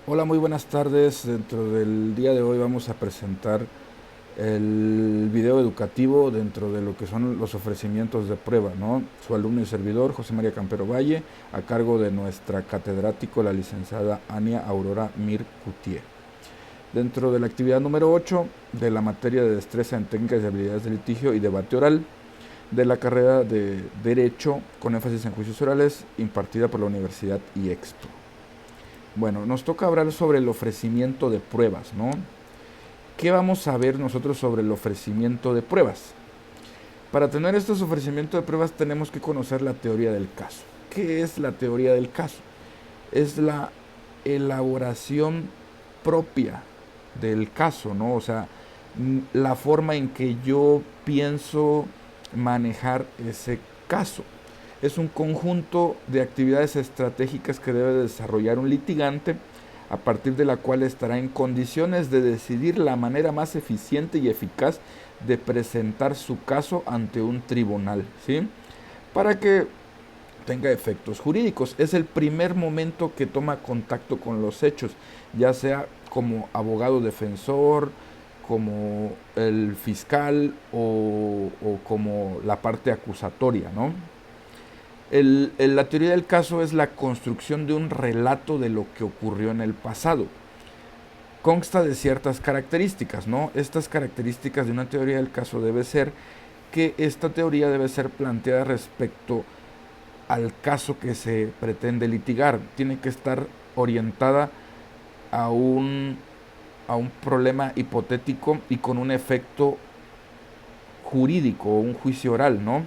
Hola, muy buenas tardes. Dentro del día de hoy vamos a presentar el video educativo dentro de lo que son los ofrecimientos de prueba, ¿no? Su alumno y servidor, José María Campero Valle, a cargo de nuestra catedrático, la licenciada Ania Aurora Mir Cutier. Dentro de la actividad número 8 de la materia de destreza en técnicas y habilidades de litigio y debate oral de la carrera de Derecho con énfasis en juicios orales impartida por la Universidad IEXPO. Bueno, nos toca hablar sobre el ofrecimiento de pruebas, ¿no? ¿Qué vamos a ver nosotros sobre el ofrecimiento de pruebas? Para tener estos ofrecimientos de pruebas tenemos que conocer la teoría del caso. ¿Qué es la teoría del caso? Es la elaboración propia del caso, ¿no? O sea, la forma en que yo pienso manejar ese caso. Es un conjunto de actividades estratégicas que debe desarrollar un litigante a partir de la cual estará en condiciones de decidir la manera más eficiente y eficaz de presentar su caso ante un tribunal, ¿sí? Para que tenga efectos jurídicos. Es el primer momento que toma contacto con los hechos, ya sea como abogado defensor, como el fiscal o como la parte acusatoria, ¿no? La teoría del caso es la construcción de un relato de lo que ocurrió en el pasado. Consta de ciertas características, ¿no? Estas características de una teoría del caso debe ser que esta teoría debe ser planteada respecto al caso que se pretende litigar. Tiene que estar orientada a a un problema hipotético y con un efecto jurídico o un juicio oral, ¿no?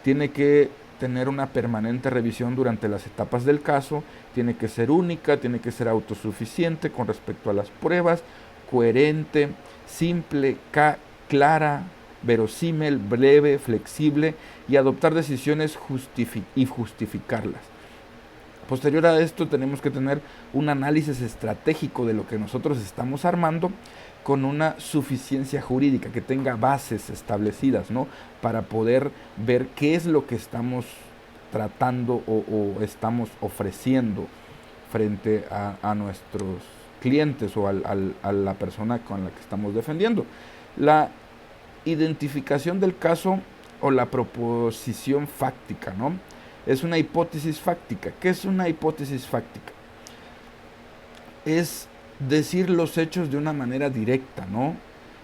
Tiene que tener una permanente revisión durante las etapas del caso, tiene que ser única, tiene que ser autosuficiente con respecto a las pruebas, coherente, simple, clara, verosímil, breve, flexible y adoptar decisiones y justificarlas. Posterior a esto tenemos que tener un análisis estratégico de lo que nosotros estamos armando con una suficiencia jurídica, que tenga bases establecidas, ¿no? Para poder ver qué es lo que estamos tratando o estamos ofreciendo frente a nuestros clientes o a la persona con la que estamos defendiendo. La identificación del caso o la proposición fáctica, ¿no? Es una hipótesis fáctica. ¿Qué es una hipótesis fáctica? Es decir los hechos de una manera directa, ¿no?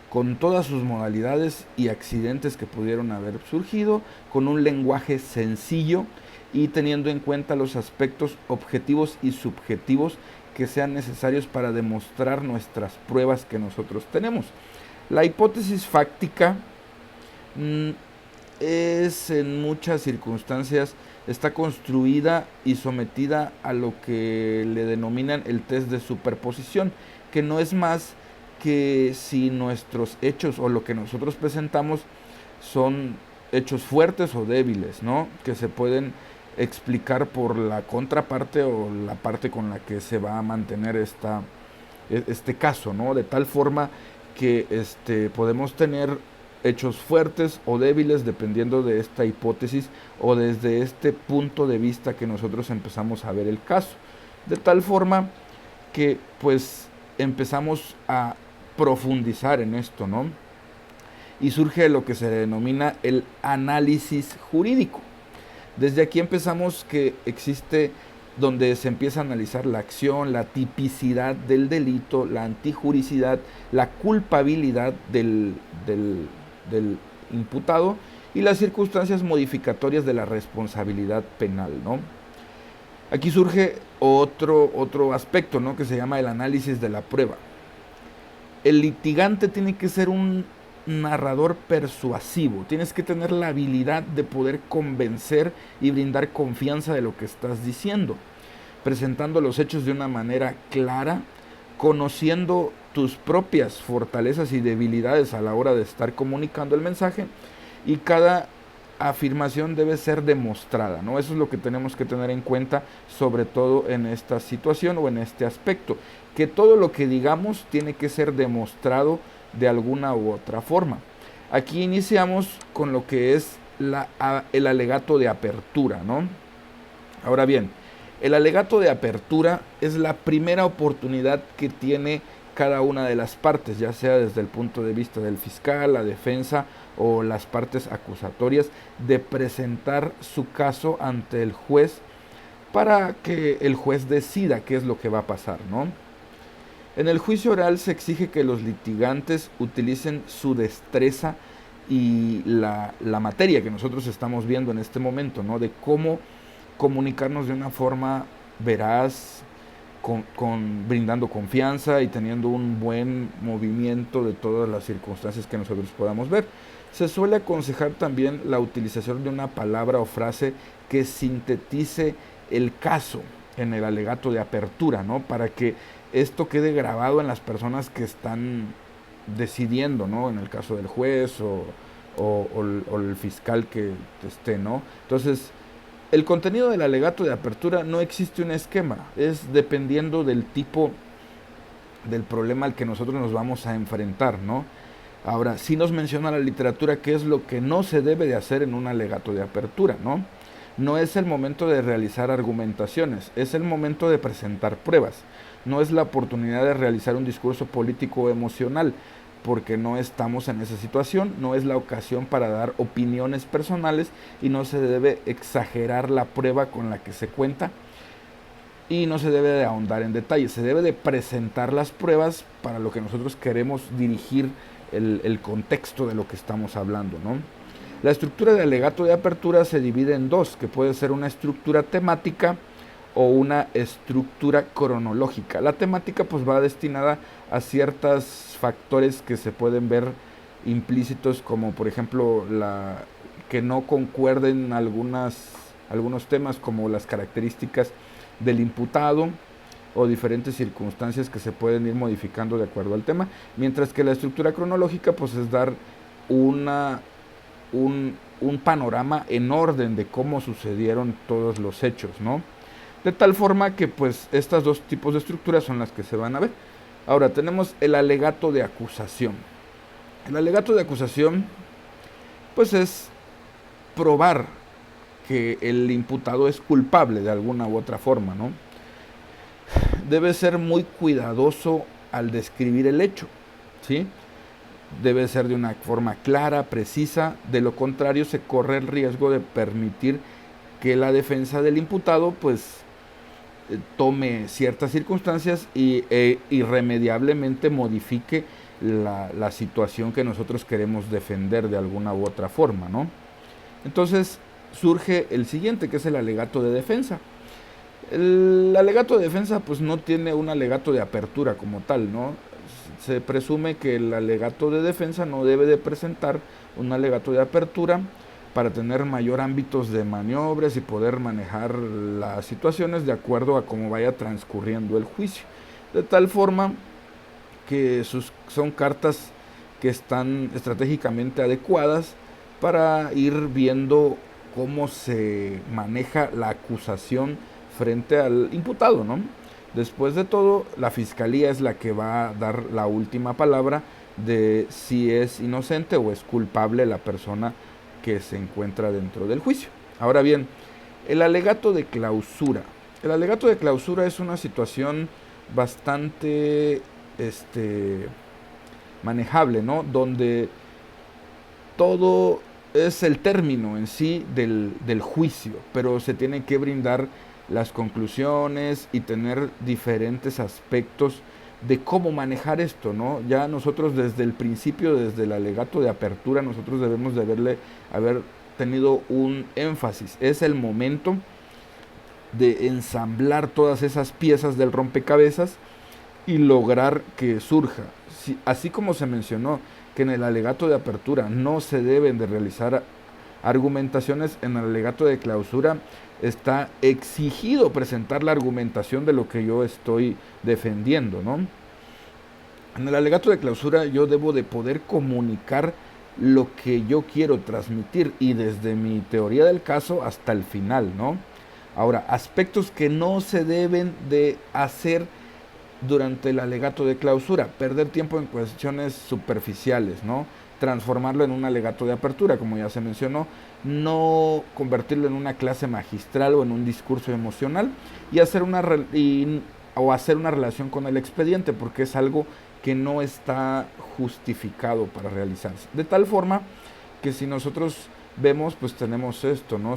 Con todas sus modalidades y accidentes que pudieron haber surgido, con un lenguaje sencillo y teniendo en cuenta los aspectos objetivos y subjetivos que sean necesarios para demostrar nuestras pruebas que nosotros tenemos. La hipótesis fáctica es en muchas circunstancias está construida y sometida a lo que le denominan el test de superposición, que no es más que si nuestros hechos o lo que nosotros presentamos son hechos fuertes o débiles, ¿no? Que se pueden explicar por la contraparte o la parte con la que se va a mantener este caso, ¿no? De tal forma que podemos tener hechos fuertes o débiles dependiendo de esta hipótesis o desde este punto de vista que nosotros empezamos a ver el caso. De tal forma que pues empezamos a profundizar en esto, ¿no? Y surge lo que se denomina el análisis jurídico. Desde aquí empezamos que existe donde se empieza a analizar la acción, la tipicidad del delito, la antijuricidad, la culpabilidad del imputado y las circunstancias modificatorias de la responsabilidad penal, ¿no? Aquí surge otro aspecto, ¿no? Que se llama el análisis de la prueba. El litigante tiene que ser un narrador persuasivo, tienes que tener la habilidad de poder convencer y brindar confianza de lo que estás diciendo, presentando los hechos de una manera clara, conociendo tus propias fortalezas y debilidades a la hora de estar comunicando el mensaje y cada afirmación debe ser demostrada, ¿no? Eso es lo que tenemos que tener en cuenta, sobre todo en esta situación o en este aspecto, que todo lo que digamos tiene que ser demostrado de alguna u otra forma. Aquí iniciamos con lo que es el alegato de apertura, ¿no? Ahora bien, El alegato de apertura es la primera oportunidad que tiene cada una de las partes, ya sea desde el punto de vista del fiscal, la defensa o las partes acusatorias, de presentar su caso ante el juez para que el juez decida qué es lo que va a pasar, ¿no? En el juicio oral se exige que los litigantes utilicen su destreza y la materia que nosotros estamos viendo en este momento, ¿no? De cómo comunicarnos de una forma veraz, brindando confianza y teniendo un buen movimiento de todas las circunstancias que nosotros podamos ver. Se suele aconsejar también la utilización de una palabra o frase que sintetice el caso en el alegato de apertura, ¿no? Para que esto quede grabado en las personas que están decidiendo, ¿no? En el caso del juez o el fiscal que esté, ¿no? Entonces, el contenido del alegato de apertura no existe un esquema, es dependiendo del tipo del problema al que nosotros nos vamos a enfrentar, ¿no? Ahora, sí nos menciona la literatura qué es lo que no se debe de hacer en un alegato de apertura, ¿no? No es el momento de realizar argumentaciones, es el momento de presentar pruebas. No es la oportunidad de realizar un discurso político o emocional, porque no estamos en esa situación, no es la ocasión para dar opiniones personales y no se debe exagerar la prueba con la que se cuenta y no se debe de ahondar en detalles, se debe de presentar las pruebas para lo que nosotros queremos dirigir el contexto de lo que estamos hablando, ¿no? La estructura de alegato de apertura se divide en dos, que puede ser una estructura temática o una estructura cronológica. La temática pues va destinada a ciertos factores que se pueden ver implícitos, como por ejemplo que no concuerden algunos temas, como las características del imputado o diferentes circunstancias que se pueden ir modificando de acuerdo al tema, mientras que la estructura cronológica pues es dar un panorama en orden de cómo sucedieron todos los hechos, ¿no? De tal forma que pues estas dos tipos de estructuras son las que se van a ver. Ahora tenemos el alegato de acusación. El alegato de acusación pues es probar que el imputado es culpable de alguna u otra forma, ¿no? Debe ser muy cuidadoso al describir el hecho, ¿sí? Debe ser de una forma clara, precisa, de lo contrario se corre el riesgo de permitir que la defensa del imputado pues tome ciertas circunstancias y irremediablemente modifique la situación que nosotros queremos defender de alguna u otra forma, ¿no? Entonces surge el siguiente, que es el alegato de defensa. El alegato de defensa pues no tiene un alegato de apertura como tal, ¿no? Se presume que el alegato de defensa no debe de presentar un alegato de apertura para tener mayor ámbitos de maniobras y poder manejar las situaciones de acuerdo a cómo vaya transcurriendo el juicio. De tal forma que son cartas que están estratégicamente adecuadas para ir viendo cómo se maneja la acusación frente al imputado, ¿no? Después de todo, la fiscalía es la que va a dar la última palabra de si es inocente o es culpable la persona que se encuentra dentro del juicio. Ahora bien, el alegato de clausura. El alegato de clausura es una situación bastante manejable, ¿no? Donde todo es el término en sí del juicio, pero se tienen que brindar las conclusiones y tener diferentes aspectos de cómo manejar esto, ¿no? Ya nosotros desde el principio, desde el alegato de apertura, nosotros debemos de haber tenido un énfasis. Es el momento de ensamblar todas esas piezas del rompecabezas y lograr que surja. Así como se mencionó que en el alegato de apertura no se deben de realizar argumentaciones, en el alegato de clausura está exigido presentar la argumentación de lo que yo estoy defendiendo, ¿no? En el alegato de clausura yo debo de poder comunicar lo que yo quiero transmitir y desde mi teoría del caso hasta el final, ¿no? Ahora, aspectos que no se deben de hacer durante el alegato de clausura, perder tiempo en cuestiones superficiales, ¿no? transformarlo en un alegato de apertura, como ya se mencionó, no convertirlo en una clase magistral o en un discurso emocional y hacer o hacer una relación con el expediente, porque es algo que no está justificado para realizarse. De tal forma que si nosotros vemos, pues tenemos esto, ¿no?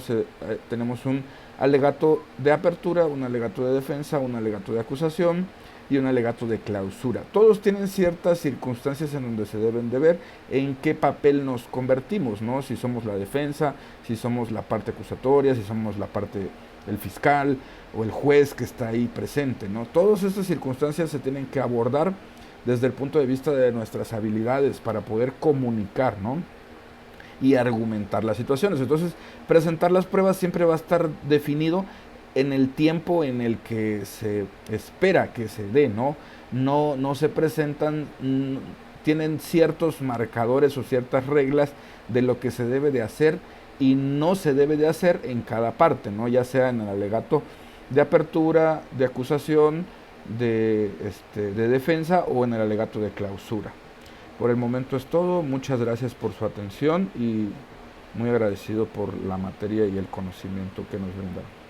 Tenemos un alegato de apertura, un alegato de defensa, un alegato de acusación y un alegato de clausura. Todos tienen ciertas circunstancias en donde se deben de ver en qué papel nos convertimos, ¿no? Si somos la defensa, si somos la parte acusatoria, si somos la parte del fiscal o el juez que está ahí presente, ¿no? Todas estas circunstancias se tienen que abordar desde el punto de vista de nuestras habilidades para poder comunicar, ¿no? Y argumentar las situaciones. Entonces, presentar las pruebas siempre va a estar definido en el tiempo en el que se espera que se dé, ¿no? No se presentan, tienen ciertos marcadores o ciertas reglas de lo que se debe de hacer y no se debe de hacer en cada parte, ¿no? Ya sea en el alegato de apertura, de acusación, de defensa o en el alegato de clausura. Por el momento es todo, muchas gracias por su atención y muy agradecido por la materia y el conocimiento que nos brindaron.